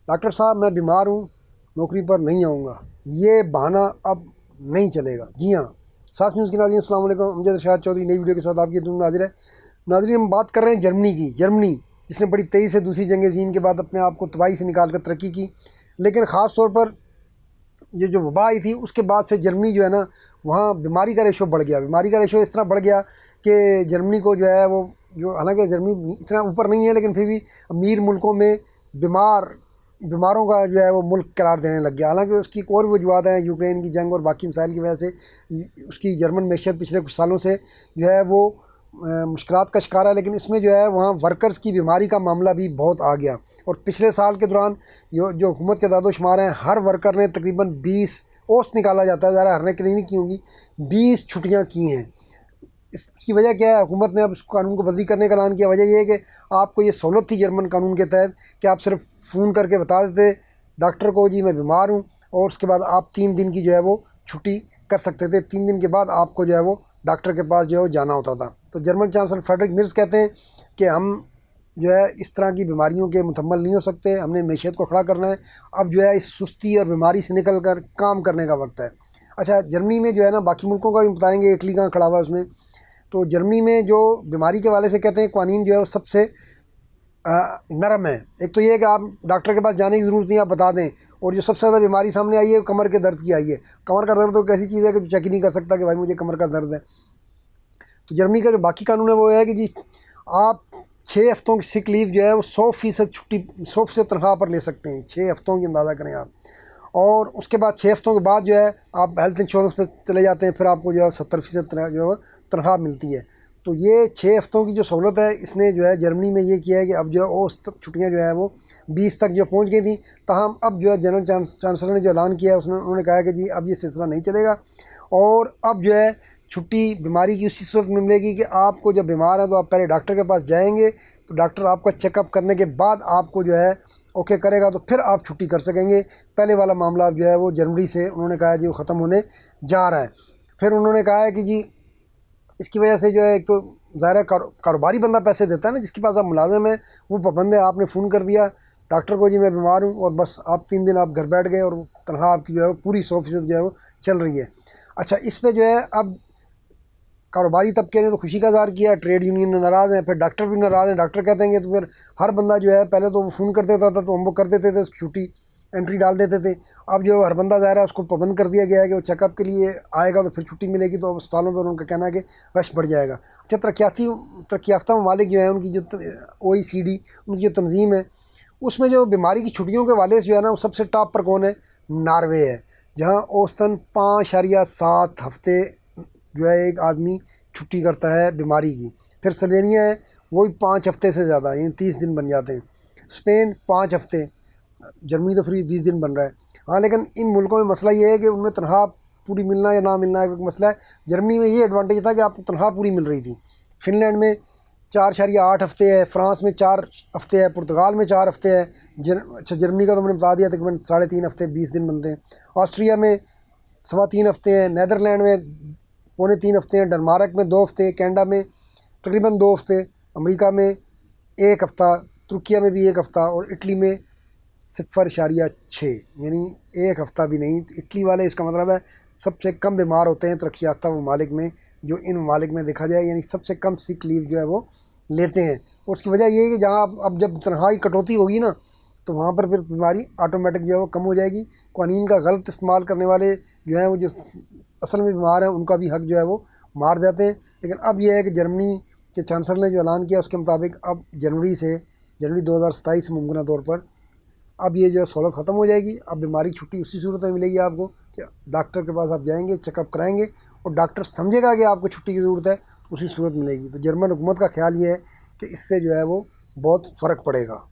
Doctor साहब मैं बीमार हूँ, नौकरी पर नहीं आऊँगा, ये बहाना अब नहीं चलेगा। जी हाँ, सास न्यूज़ के नाज़रीन अस्सलाम वालेकुम, अमजद इरशाद चौधरी नई वीडियो के साथ आपकी खिदमत में हाजिर है। नाज़रीन, हम बात कर रहे हैं जर्मनी की। जर्मनी जिसने बड़ी तेज़ी से दूसरी जंग अज़ीम के बाद अपने आप को तबाही से निकाल कर तरक्की की, लेकिन ख़ास तौर पर ये जो वबा आई थी उसके बाद से जर्मनी जो है ना, वहाँ बीमारी का रेशो बढ़ गया। बीमारी का रेशो इस तरह बढ़ गया कि जर्मनी को जो है वो, जो हालांकि जर्मनी इतना ऊपर नहीं है लेकिन फिर भी अमीर मुल्कों में बीमारों का जो है वो मुल्क करार देने लग गया। हालांकि उसकी एक और वजूहत हैं, यूक्रेन की जंग और बाकी मसाइल की वजह से उसकी जर्मन मैशत पिछले कुछ सालों से जो है वो मुश्किलात का शिकार है। लेकिन इसमें जो है वहाँ वर्कर्स की बीमारी का मामला भी बहुत आ गया। और पिछले साल के दौरान जो हुकूमत के दादो शुमार हैं, हर वर्कर ने तकरीबन 20 औसत निकाला जाता है, ज़्यादा हरने के लिए नहीं की होंगी, 20 छुट्टियाँ की हैं। इसकी वजह क्या है? हुकूमत ने अब इस कानून को बदली करने का ऐलान किया। वजह यह है कि आपको ये सहूलत थी जर्मन कानून के तहत कि आप सिर्फ फ़ोन करके बता देते डॉक्टर को, जी मैं बीमार हूँ, और उसके बाद आप 3 दिन की जो है वो छुट्टी कर सकते थे। 3 दिन के बाद आपको जो है वो डॉक्टर के पास जो है वो जाना होता था। तो जर्मन चांसलर फ्रेडरिक मिर्ज कहते हैं कि हम जो है इस तरह की बीमारियों के मुतहम्मल नहीं हो सकते, हमने मैशियत को खड़ा करना है। अब जो है इस सुस्ती और बीमारी से निकल कर काम करने का वक्त है। अच्छा, जर्मनी में जो है ना, बाकी मुल्कों का भी बताएंगे, इटली कहाँ खड़ा हुआ है उसमें। तो जर्मनी में जो बीमारी के वाले से कहते हैं कानून जो है वो सबसे नरम है। एक तो ये है कि आप डॉक्टर के पास जाने की ज़रूरत नहीं, आप बता दें। और जो सबसे ज़्यादा बीमारी सामने आई है कमर के दर्द की आई है। कमर का दर्द तो एक ऐसी चीज़ है कि चेक ही नहीं कर सकता कि भाई मुझे कमर का दर्द है। तो जर्मनी का जो बाकी कानून है वो है कि जी आप 6 हफ्तों की सिक लीव जो है वो 100% छुट्टी, 100% तनख्वाह पर ले सकते हैं। 6 हफ्तों की अंदाज़ा करें आप। और उसके बाद 6 हफ्तों के बाद जो है आप हेल्थ इंश्योरेंस पे चले जाते हैं, फिर आपको जो है 70% जो है तनख्वाह मिलती है। तो ये 6 हफ्तों की जो सहूलत है, इसने जो है जर्मनी में ये किया है कि अब जो है औसत छुट्टियाँ जो है वो 20 तक जो पहुँच गई थी। ताहम अब जो है जनरल चांसलर ने जो ऐलान किया है उन्होंने कहा है कि जी अब ये सिलसिला नहीं चलेगा, और अब जो है छुट्टी बीमारी की उसी सूरत में मिलेगी कि आपको जब बीमार है तो आप पहले डॉक्टर के पास जाएंगे, तो डॉक्टर आपका चेकअप करने के बाद आपको जो है ओके करेगा, तो फिर आप छुट्टी कर सकेंगे। पहले वाला मामला जो है वो जनवरी से उन्होंने कहा है जी वो ख़त्म होने जा रहा है। फिर उन्होंने कहा है कि जी इसकी वजह से जो है, एक तो ज़ाहिर कारोबारी बंदा पैसे देता है ना, जिसके पास आप मुलाजिम है वो पाबंद है। आपने फ़ोन कर दिया डॉक्टर को, जी मैं बीमार हूँ, और बस आप 3 दिन आप घर बैठ गए और तनख्वाह आपकी जो है पूरी 100% जो है वो चल रही है। अच्छा, इस पर जो है अब कारोबारी तबके ने तो खुशी का इज़हार किया, ट्रेड यूनियन नाराज़ हैं, फिर डॉक्टर भी नाराज़ हैं। डॉक्टर कहते हैं कि तो फिर हर बंदा जो है, पहले तो वो फ़ोन कर देता था तो हम वो कर देते थे, उसकी छुट्टी एंट्री डाल देते थे। अब जो हर बंदा ज़ाहिर है उसको पाबंद कर दिया गया है कि वो चेकअप के लिए आएगा तो फिर छुट्टी मिलेगी। तो अस्पतालों पर उनका कहना है कि रश बढ़ जाएगा। अच्छा, तरक्की याफ्ता ममालिक जो है उनकी जो OECD उनकी जो तंजीम है, उसमें जो बीमारी की छुट्टियों के वाले से जो है ना, वो सबसे टॉप पर कौन है? नॉर्वे है, जहाँ औसतन 5.7 हफ्ते जो है एक आदमी छुट्टी करता है बीमारी की। फिर स्लोवेनिया है, वो भी 5 हफ्ते से ज़्यादा, यानी 30 दिन बन जाते हैं। स्पेन 5 हफ्ते, जर्मनी तो फिर 20 दिन बन रहा है। हाँ, लेकिन इन मुल्कों में मसला ये है कि उनमें तनख्वाह पूरी मिलना या ना मिलना एक मसला है। जर्मनी में ये एडवांटेज था कि आपको तनख्वाह पूरी मिल रही थी। फिनलैंड में 4.8 हफ्ते है, फ्रांस में 4 हफ्ते है, पुर्तगाल में 4 हफ्ते है। अच्छा, जर्मनी का तो मैंने बता दिया तकरीबन 3.5 हफ्ते 20 दिन बनते हैं। ऑस्ट्रिया में 3.25 हफ्ते हैं, नैदरलैंड में 2.25 हफ्ते हैं, डेनमार्क में 2 हफ्ते, कनाडा में तकरीबन 2 हफ्ते, अमेरिका में 1 हफ्ता, तुर्किया में भी 1 हफ्ता, और इटली में 0.6, यानी 1 हफ्ता भी नहीं। इटली वाले, इसका मतलब है सबसे कम बीमार होते हैं तरक्की याफ्ता ममालिक में, जो इन ममालिक में देखा जाए, यानी सबसे कम सिक लीव जो है वो लेते हैं। और उसकी वजह ये है कि जहाँ अब जब तनख्वाह की कटौती होगी ना, तो वहाँ पर फिर बीमारी ऑटोमेटिक जो है वो कम हो जाएगी। कानून का गलत इस्तेमाल करने वाले जो है वो, जो असल में बीमार हैं, उनका भी हक जो है वो मार जाते हैं। लेकिन अब यह है कि जर्मनी के चांसलर ने जो ऐलान किया उसके मुताबिक अब जनवरी 2027 से मुमकिन तौर पर अब ये जो है सहूलत ख़त्म हो जाएगी। अब बीमारी की छुट्टी उसी सूरत में मिलेगी आपको कि डॉक्टर के पास आप जाएंगे, चेकअप कराएंगे, और डॉक्टर समझेगा कि आपको छुट्टी की ज़रूरत है तो उसी सूरत मिलेगी। तो जर्मन हुकूमत का ख्याल ये है कि इससे जो है वो बहुत फ़र्क पड़ेगा।